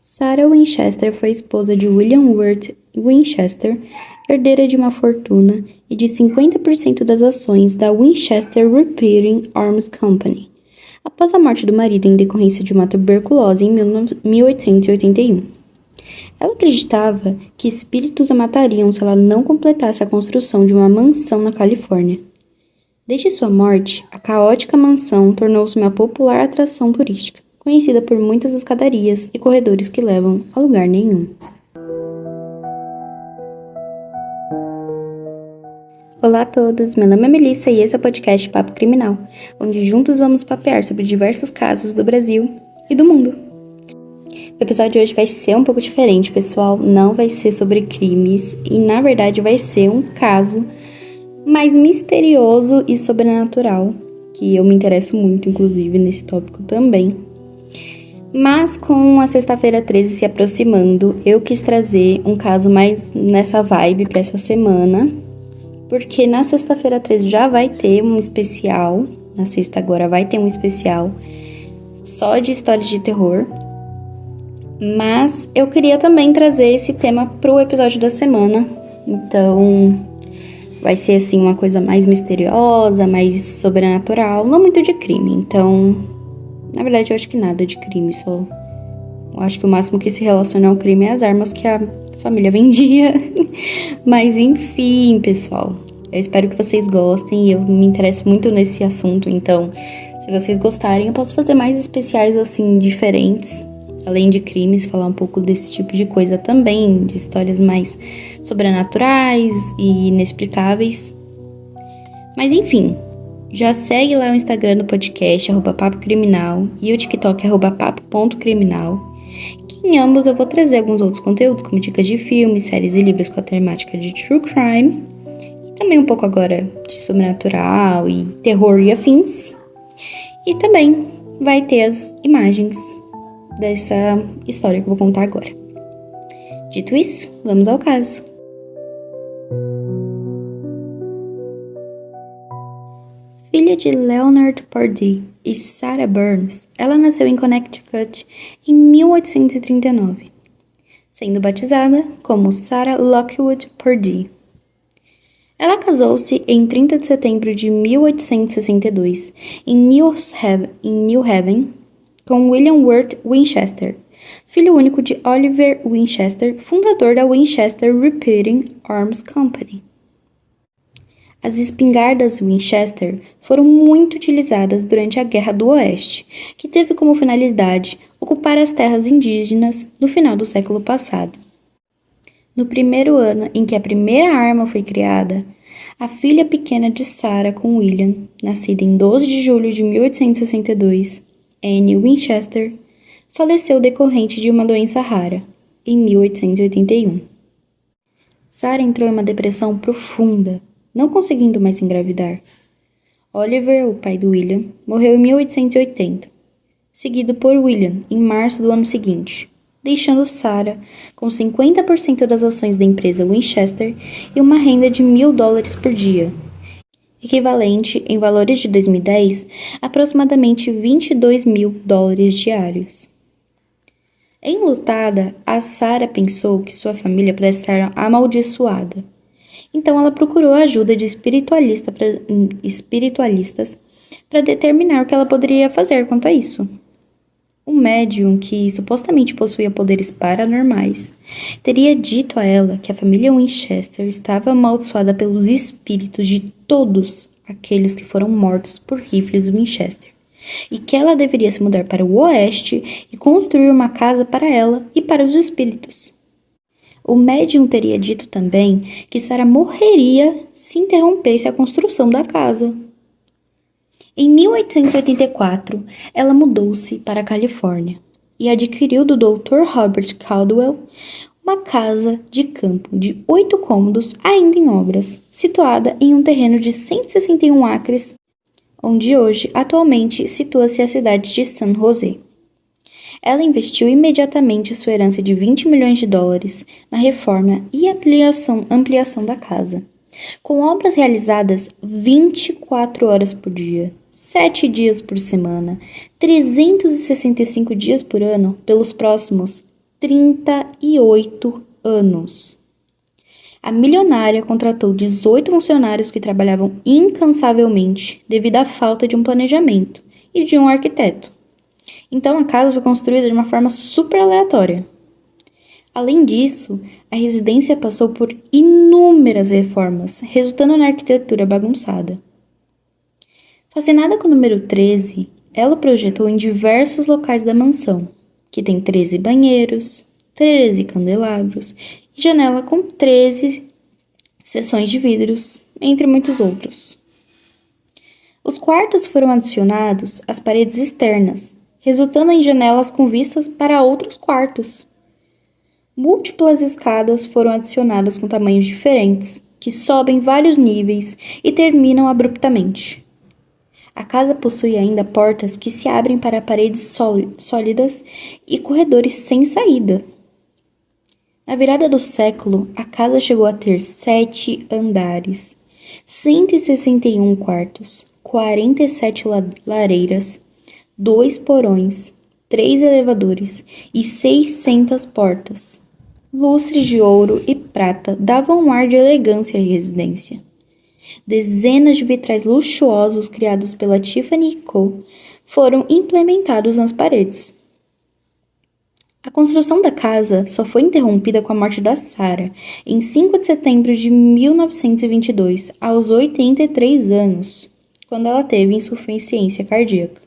Sarah Winchester foi esposa de William Wirt Winchester, herdeira de uma fortuna e de 50% das ações da Winchester Repeating Arms Company, após a morte do marido em decorrência de uma tuberculose em 1881. Ela acreditava que espíritos a matariam se ela não completasse a construção de uma mansão na Califórnia. Desde sua morte, a caótica mansão tornou-se uma popular atração turística, conhecida por muitas escadarias e corredores que levam a lugar nenhum. Olá a todos, meu nome é Melissa e esse é o podcast Papo Criminal, onde juntos vamos papear sobre diversos casos do Brasil e do mundo. O episódio de hoje vai ser um pouco diferente, pessoal, não vai ser sobre crimes e, na verdade, vai ser um caso mais misterioso e sobrenatural, que eu me interesso muito, inclusive, nesse tópico também. Mas com a sexta-feira 13 se aproximando, eu quis trazer um caso mais nessa vibe para essa semana, porque na sexta-feira 13 já vai ter um especial, na sexta agora vai ter um especial só de histórias de terror, mas eu queria também trazer esse tema pro episódio da semana, então vai ser assim uma coisa mais misteriosa, mais sobrenatural, não muito de crime, então na verdade eu acho que nada de crime, só eu acho que o máximo que se relaciona ao crime é as armas que a família vendia. Mas enfim, pessoal, eu espero que vocês gostem e eu me interesso muito nesse assunto, então se vocês gostarem eu posso fazer mais especiais assim, diferentes, além de crimes, falar um pouco desse tipo de coisa também, de histórias mais sobrenaturais e inexplicáveis. Mas enfim, já segue lá o Instagram do podcast, @papocriminal, e o TikTok, @papo.criminal, que em ambos eu vou trazer alguns outros conteúdos, como dicas de filmes, séries e livros com a temática de true crime, e também um pouco agora de sobrenatural e terror e afins. E também vai ter as imagens dessa história que eu vou contar agora. Dito isso, vamos ao caso. Filha de Leonard Pardee e Sarah Burns, ela nasceu em Connecticut em 1839, sendo batizada como Sarah Lockwood Pardee. Ela casou-se em 30 de setembro de 1862 em New Haven, com William Wirt Winchester, filho único de Oliver Winchester, fundador da Winchester Repeating Arms Company. As espingardas Winchester foram muito utilizadas durante a Guerra do Oeste, que teve como finalidade ocupar as terras indígenas no final do século passado. No primeiro ano em que a primeira arma foi criada, a filha pequena de Sarah com William, nascida em 12 de julho de 1862, Anne Winchester, faleceu decorrente de uma doença rara, em 1881. Sarah entrou em uma depressão profunda, não conseguindo mais engravidar. Oliver, o pai do William, morreu em 1880, seguido por William em março do ano seguinte, deixando Sarah com 50% das ações da empresa Winchester e uma renda de $1.000 por dia, equivalente, em valores de 2010, aproximadamente $22.000 diários. Enlutada, a Sarah pensou que sua família parecia estar amaldiçoada. Então ela procurou a ajuda de espiritualistas para determinar o que ela poderia fazer quanto a isso. Um médium que supostamente possuía poderes paranormais teria dito a ela que a família Winchester estava amaldiçoada pelos espíritos de todos aqueles que foram mortos por rifles Winchester, e que ela deveria se mudar para o oeste e construir uma casa para ela e para os espíritos. O médium teria dito também que Sarah morreria se interrompesse a construção da casa. Em 1884, ela mudou-se para a Califórnia e adquiriu do Dr. Robert Caldwell uma casa de campo de 8 cômodos ainda em obras, situada em um terreno de 161 acres, onde hoje, atualmente, situa-se a cidade de San José. Ela investiu imediatamente sua herança de $20 milhões na reforma e ampliação da casa, com obras realizadas 24 horas por dia, 7 dias por semana, 365 dias por ano, pelos próximos 38 anos. A milionária contratou 18 funcionários que trabalhavam incansavelmente devido à falta de um planejamento e de um arquiteto. Então a casa foi construída de uma forma super aleatória. Além disso, a residência passou por inúmeras reformas, resultando na arquitetura bagunçada. Fascinada com o número 13, ela projetou em diversos locais da mansão, que tem 13 banheiros, 13 candelabros e janela com 13 seções de vidros, entre muitos outros. Os quartos foram adicionados às paredes externas, resultando em janelas com vistas para outros quartos. Múltiplas escadas foram adicionadas com tamanhos diferentes, que sobem vários níveis e terminam abruptamente. A casa possui ainda portas que se abrem para paredes sólidas e corredores sem saída. Na virada do século, a casa chegou a ter 7 andares, 161 quartos, 47 lareiras, 2 porões, 3 elevadores e 600 portas. Lustres de ouro e prata davam um ar de elegância à residência. Dezenas de vitrais luxuosos criados pela Tiffany & Co. foram implementados nas paredes. A construção da casa só foi interrompida com a morte da Sarah, em 5 de setembro de 1922, aos 83 anos, quando ela teve insuficiência cardíaca.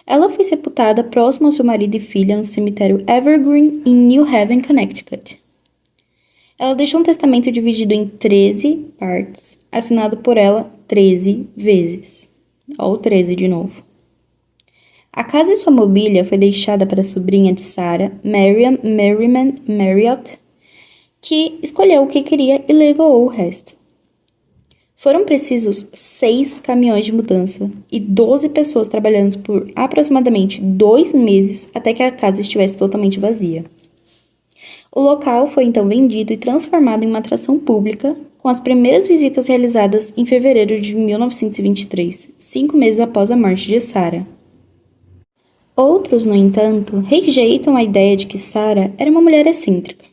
Ela foi sepultada próximo ao seu marido e filha no cemitério Evergreen, em New Haven, Connecticut. Ela deixou um testamento dividido em 13 partes, assinado por ela 13 vezes. Ou 13 de novo. A casa e sua mobília foi deixada para a sobrinha de Sarah, Miriam Merriman Marriott, que escolheu o que queria e leiloou o resto. Foram precisos 6 caminhões de mudança e 12 pessoas trabalhando por aproximadamente 2 meses até que a casa estivesse totalmente vazia. O local foi então vendido e transformado em uma atração pública, com as primeiras visitas realizadas em fevereiro de 1923, 5 meses após a morte de Sarah. Outros, no entanto, rejeitam a ideia de que Sarah era uma mulher excêntrica.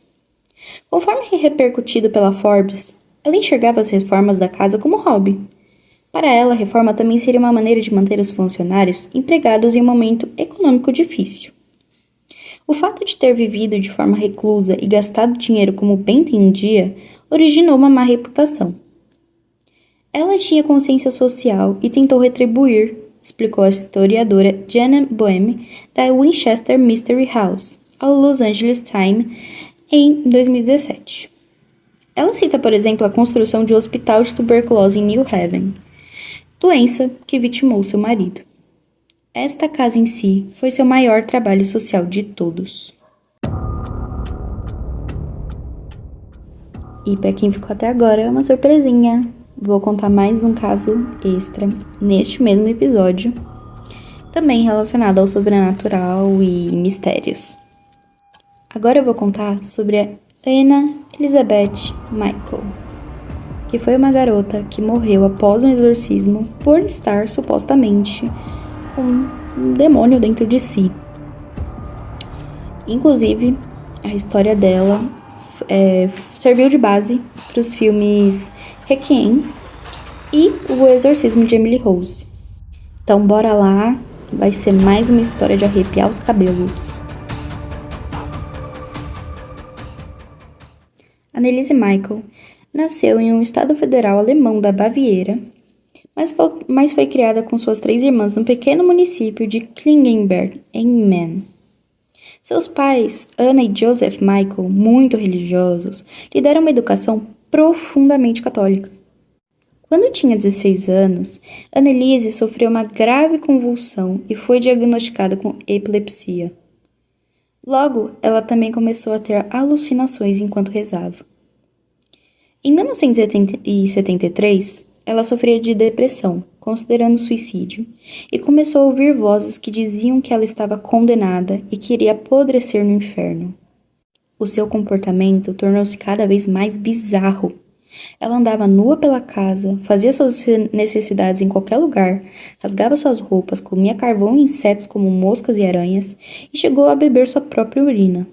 Conforme repercutido pela Forbes, ela enxergava as reformas da casa como hobby. Para ela, a reforma também seria uma maneira de manter os funcionários empregados em um momento econômico difícil. O fato de ter vivido de forma reclusa e gastado dinheiro como o bem entendia originou uma má reputação. Ela tinha consciência social e tentou retribuir, explicou a historiadora Janet Boehme, da Winchester Mystery House, ao Los Angeles Times, em 2017. Ela cita, por exemplo, a construção de um hospital de tuberculose em New Haven, doença que vitimou seu marido. Esta casa em si foi seu maior trabalho social de todos. E para quem ficou até agora, é uma surpresinha. Vou contar mais um caso extra neste mesmo episódio, também relacionado ao sobrenatural e mistérios. Agora eu vou contar sobre a Anna Elizabeth Michael, que foi uma garota que morreu após um exorcismo por estar supostamente com um demônio dentro de si. Inclusive, a história dela serviu de base para os filmes Requiem e O Exorcismo de Emily Rose. Então bora lá, vai ser mais uma história de arrepiar os cabelos. Anneliese Michael nasceu em um estado federal alemão da Baviera, mas foi criada com suas 3 irmãs no pequeno município de Klingenberg, em Maine. Seus pais, Anna e Joseph Michael, muito religiosos, lhe deram uma educação profundamente católica. Quando tinha 16 anos, Anneliese sofreu uma grave convulsão e foi diagnosticada com epilepsia. Logo, ela também começou a ter alucinações enquanto rezava. Em 1973, ela sofria de depressão, considerando suicídio, e começou a ouvir vozes que diziam que ela estava condenada e que iria apodrecer no inferno. O seu comportamento tornou-se cada vez mais bizarro. Ela andava nua pela casa, fazia suas necessidades em qualquer lugar, rasgava suas roupas, comia carvão e insetos como moscas e aranhas e chegou a beber sua própria urina.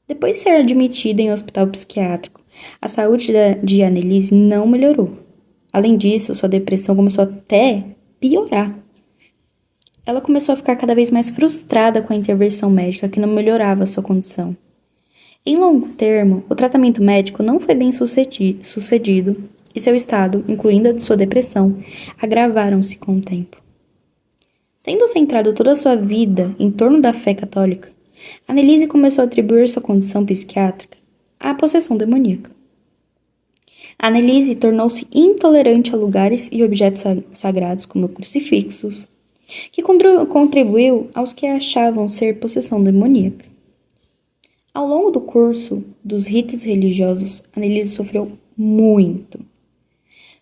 Depois de ser admitida em um hospital psiquiátrico, a saúde de Annelise não melhorou. Além disso, sua depressão começou até piorar. Ela começou a ficar cada vez mais frustrada com a intervenção médica que não melhorava a sua condição. Em longo termo, o tratamento médico não foi bem sucedido e seu estado, incluindo a de sua depressão, agravaram-se com o tempo. Tendo centrado toda a sua vida em torno da fé católica, Annelise começou a atribuir sua condição psiquiátrica à possessão demoníaca. Annelise tornou-se intolerante a lugares e objetos sagrados, como crucifixos, que contribuiu aos que achavam ser possessão demoníaca. Ao longo do curso dos ritos religiosos, Annelise sofreu muito.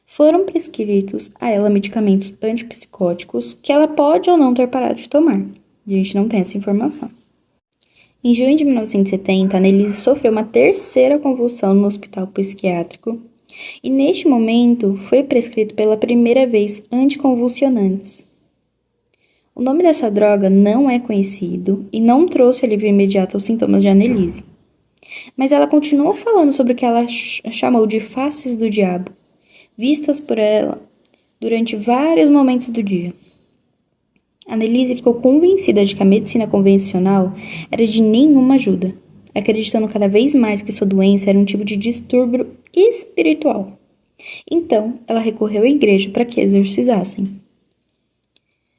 Foram prescritos a ela medicamentos antipsicóticos que ela pode ou não ter parado de tomar. A gente não tem essa informação. Em junho de 1970, Annelise sofreu uma terceira convulsão no hospital psiquiátrico e, neste momento, foi prescrito pela primeira vez anticonvulsionantes. O nome dessa droga não é conhecido e não trouxe alívio imediato aos sintomas de Annelise. Mas ela continuou falando sobre o que ela chamou de faces do diabo, vistas por ela durante vários momentos do dia. Annelise ficou convencida de que a medicina convencional era de nenhuma ajuda, acreditando cada vez mais que sua doença era um tipo de distúrbio espiritual. Então, ela recorreu à igreja para que a exorcizassem.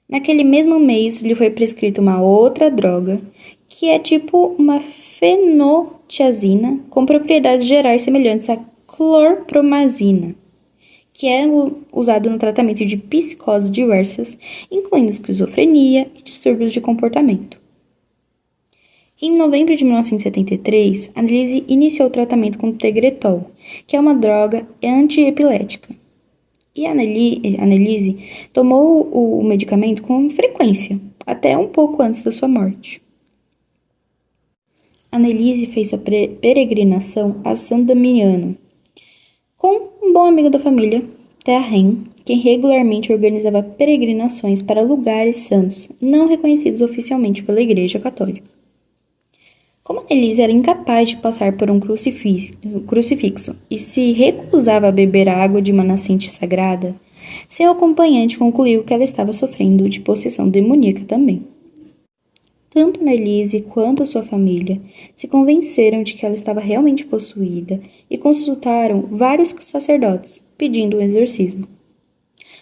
Naquele mesmo mês, lhe foi prescrita uma outra droga, que é tipo uma fenotiazina, com propriedades gerais semelhantes à clorpromazina, que é usado no tratamento de psicoses diversas, incluindo esquizofrenia e distúrbios de comportamento. Em novembro de 1973, Annelise iniciou o tratamento com Tegretol, que é uma droga antiepilética. E Annelise tomou o medicamento com frequência, até um pouco antes da sua morte. Annelise fez sua peregrinação a San Damiano, com um bom amigo da família, Terren, quem regularmente organizava peregrinações para lugares santos não reconhecidos oficialmente pela Igreja Católica. Como Annelise era incapaz de passar por um crucifixo e se recusava a beber a água de uma nascente sagrada, seu acompanhante concluiu que ela estava sofrendo de possessão demoníaca também. Tanto Annelise quanto sua família se convenceram de que ela estava realmente possuída e consultaram vários sacerdotes, pedindo um exorcismo.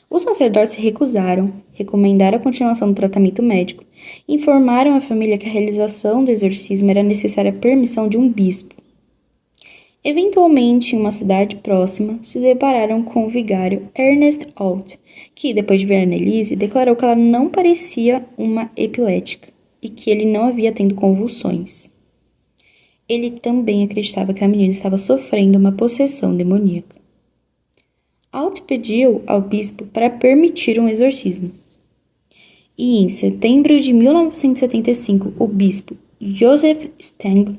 Os sacerdotes se recusaram, recomendaram a continuação do tratamento médico e informaram a família que a realização do exorcismo era necessária a permissão de um bispo. Eventualmente, em uma cidade próxima, se depararam com o vigário Ernest Alt, que, depois de ver Annelise, declarou que ela não parecia uma epilética e que ele não havia tendo convulsões. Ele também acreditava que a menina estava sofrendo uma possessão demoníaca. Alt pediu ao bispo para permitir um exorcismo. E em setembro de 1975, o bispo Joseph Stengel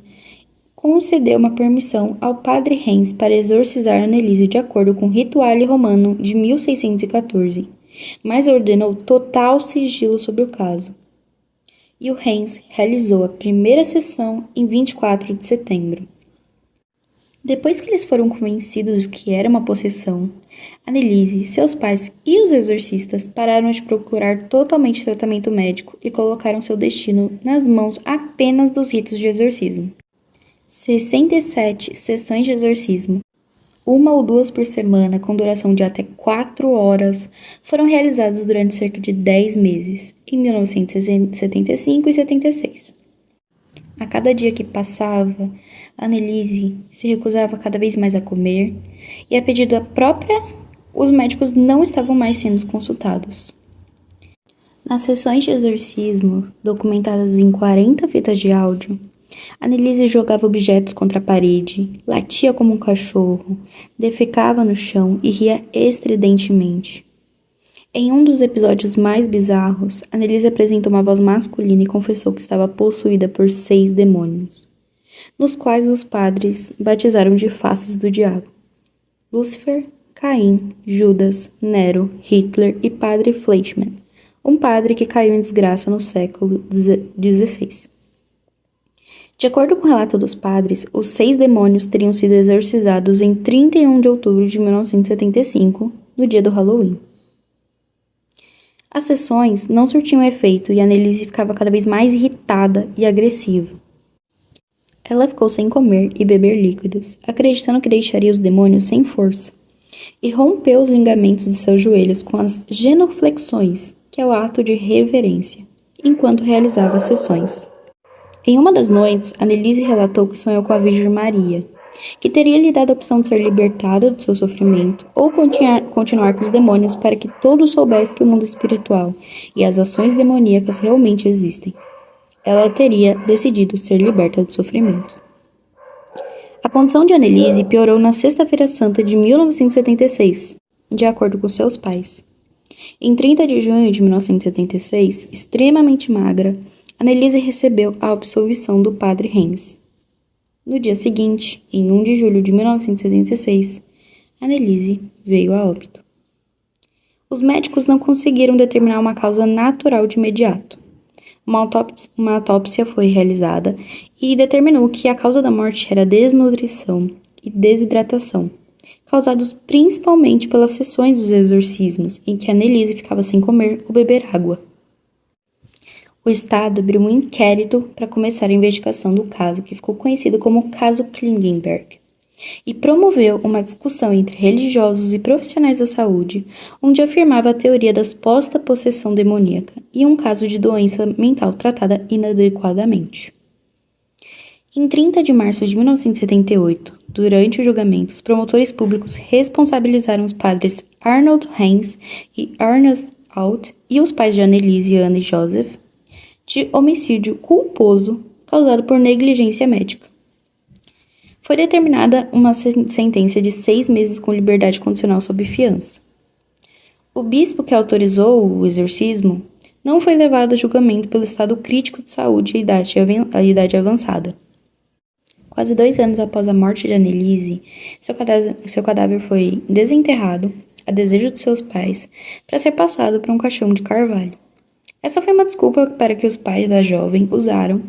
concedeu uma permissão ao padre Hens para exorcizar Annelise de acordo com o Rituale Romano de 1614, mas ordenou total sigilo sobre o caso. E o Hens realizou a primeira sessão em 24 de setembro. Depois que eles foram convencidos que era uma possessão, Annelise, seus pais e os exorcistas pararam de procurar totalmente tratamento médico e colocaram seu destino nas mãos apenas dos ritos de exorcismo. 67 sessões de exorcismo, 1 ou 2 por semana, com duração de até 4 horas, foram realizadas durante cerca de 10 meses, em 1975 e 76. A cada dia que passava, Annelise se recusava cada vez mais a comer e, a pedido da própria, os médicos não estavam mais sendo consultados. Nas sessões de exorcismo, documentadas em 40 fitas de áudio, Annelise jogava objetos contra a parede, latia como um cachorro, defecava no chão e ria estridentemente. Em um dos episódios mais bizarros, Annelise apresentou uma voz masculina e confessou que estava possuída por 6 demônios, nos quais os padres batizaram de faces do diabo: Lúcifer, Caim, Judas, Nero, Hitler e Padre Fleischmann, um padre que caiu em desgraça no século XVI. De acordo com o relato dos padres, os 6 demônios teriam sido exorcizados em 31 de outubro de 1975, no dia do Halloween. As sessões não surtiam efeito e Annelise ficava cada vez mais irritada e agressiva. Ela ficou sem comer e beber líquidos, acreditando que deixaria os demônios sem força, e rompeu os ligamentos de seus joelhos com as genuflexões, que é o ato de reverência, enquanto realizava as sessões. Em uma das noites, Annelise relatou que sonhou com a Virgem Maria, que teria lhe dado a opção de ser libertada do seu sofrimento ou continuar com os demônios para que todos soubessem que o mundo espiritual e as ações demoníacas realmente existem. Ela teria decidido ser liberta do sofrimento. A condição de Annelise piorou na Sexta-feira Santa de 1976, de acordo com seus pais. Em 30 de junho de 1976, extremamente magra, Annelise recebeu a absolvição do padre Hens. No dia seguinte, em 1 de julho de 1976, Annelise veio a óbito. Os médicos não conseguiram determinar uma causa natural de imediato. Uma autópsia foi realizada e determinou que a causa da morte era desnutrição e desidratação, causados principalmente pelas sessões dos exorcismos, em que Annelise ficava sem comer ou beber água. O Estado abriu um inquérito para começar a investigação do caso, que ficou conhecido como Caso Klingenberg, e promoveu uma discussão entre religiosos e profissionais da saúde, onde afirmava a teoria da suposta possessão demoníaca e um caso de doença mental tratada inadequadamente. Em 30 de março de 1978, durante o julgamento, os promotores públicos responsabilizaram os padres Arnold Hens e Ernest Alt e os pais de Annelise, Anna e Joseph de homicídio culposo causado por negligência médica. Foi determinada uma sentença de 6 meses com liberdade condicional sob fiança. O bispo que autorizou o exorcismo não foi levado a julgamento pelo estado crítico de saúde e idade avançada. Quase 2 anos após a morte de Annelise, seu cadáver foi desenterrado, a desejo de seus pais, para ser passado para um caixão de carvalho. Essa foi uma desculpa para que os pais da jovem usaram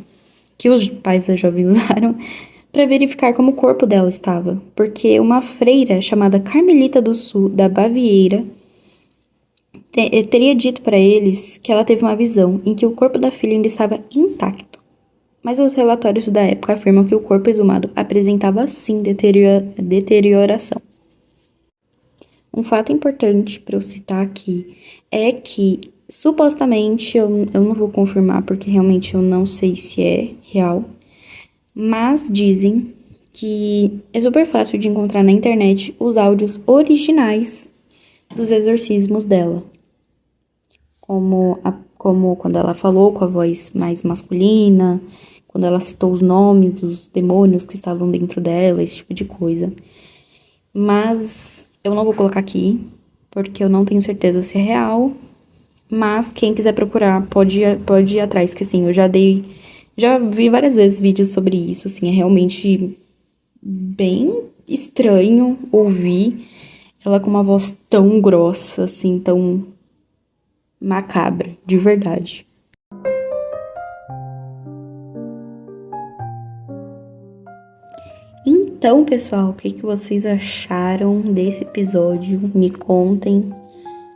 para verificar como o corpo dela estava, porque uma freira chamada Carmelita do Sul, da Baviera, teria dito para eles que ela teve uma visão em que o corpo da filha ainda estava intacto. Mas os relatórios da época afirmam que o corpo exumado apresentava sim deterioração. Um fato importante para eu citar aqui é que supostamente, eu não vou confirmar porque realmente eu não sei se é real, mas dizem que é super fácil de encontrar na internet os áudios originais dos exorcismos dela. Como quando ela falou com a voz mais masculina, quando ela citou os nomes dos demônios que estavam dentro dela, esse tipo de coisa. Mas eu não vou colocar aqui, porque eu não tenho certeza se é real. Mas quem quiser procurar pode ir atrás, que assim, eu já vi várias vezes vídeos sobre isso, assim, é realmente bem estranho ouvir ela com uma voz tão grossa, assim, tão macabra, de verdade. Então, pessoal, o que vocês acharam desse episódio? Me contem.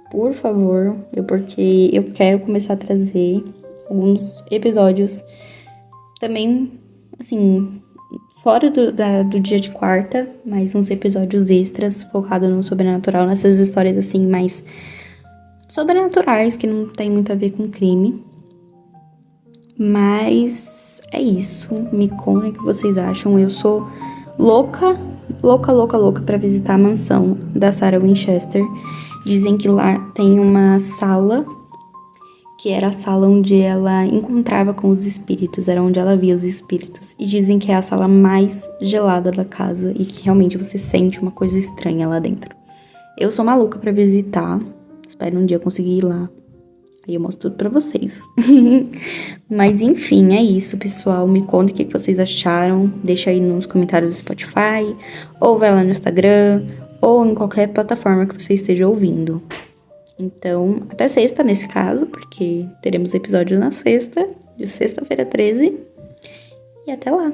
Por favor, porque eu quero começar a trazer alguns episódios também, assim, fora do dia de quarta, mas uns episódios extras focados no sobrenatural, nessas histórias, assim, mais sobrenaturais, que não tem muito a ver com crime. Mas é isso, me contem o que vocês acham. Eu sou louca pra visitar a mansão da Sarah Winchester. Dizem que lá tem uma sala, que era a sala onde ela encontrava com os espíritos, era onde ela via os espíritos. E dizem que é a sala mais gelada da casa e que realmente você sente uma coisa estranha lá dentro. Eu sou maluca pra visitar, espero um dia conseguir ir lá. Aí eu mostro tudo pra vocês. Mas enfim, é isso, pessoal. Me contem o que vocês acharam. Deixa aí nos comentários do Spotify, ou vai lá no Instagram, ou em qualquer plataforma que você esteja ouvindo. Então, até sexta nesse caso, porque teremos episódio na sexta, de sexta-feira 13. e até lá!